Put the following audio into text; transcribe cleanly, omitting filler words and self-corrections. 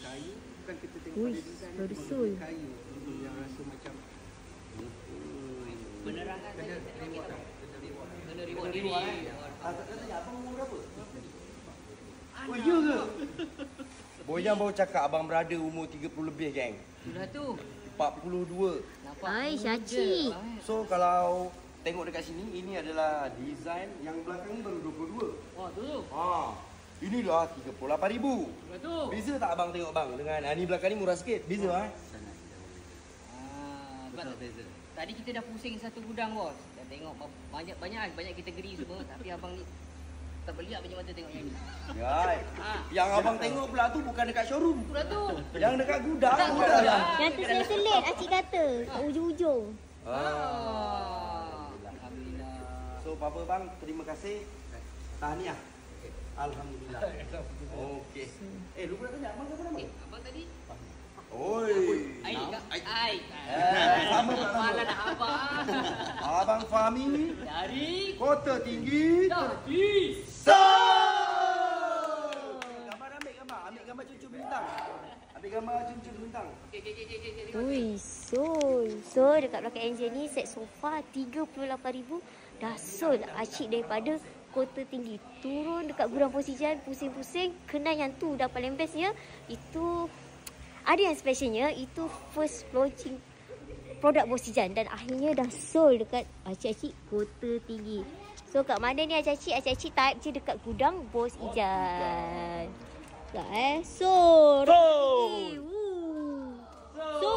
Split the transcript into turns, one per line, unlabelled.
kayu, bukan kita tengok pada design
baru
dia,
sol.
kayu yang rasa macam
penerangan
kena
saja
reward lah.
kena reward diri.
Tanya abang umur berapa?
Oh ya ke?
Boyang baru cakap abang berada umur 30 lebih, geng.
Sudah tu.
42.
Nampak
Ai,
muda
Syacik.
banget.
So kalau tengok dekat sini, ini adalah design yang belakang ni baru 22.
Wah, tu.
Ini dah 38,000.
Sudah tu.
Beza tak abang tengok bang dengan ni belakang ni murah sikit. Beza
Betul beza. Tadi kita dah pusing satu gudang, bos. Dah tengok banyak kategori semua, tapi abang ni terbeliak punya mata tengok yang ni.
Ya. Yang abang tengok pula tu bukan dekat showroom.
Sudah tu.
Yang dekat gudang.
Yang terselit acik kata kat ujung-ujung.
Alhamdulillah.
So apa bang, terima kasih. Tahniah. Alhamdulillah. Okey. Lupa nak tanya abang siapa nama?
Abang tadi?
Oi.
Ai.
Sama
Kepala dah abang.
Abang Fahmi
Dari
Kota Tinggi.
Tadi.
Gambar ambil gambar cucu bintang. Ambil gambar cucu bintang.
Okey.
Ui, so dekat belakang Angel ni set sofa 38,000 dah sold acik daripada Kota Tinggi. Turun dekat Gudang Posijan, pusing-pusing, kena yang tu dah paling bestnya. Itu ada yang specialnya, itu first launching produk Posijan dan akhirnya dah sold dekat acik-acik Kota Tinggi. So kat mana ni acik-acik? Acik-acik type je dekat Gudang Bos Ijan. Tak sold. So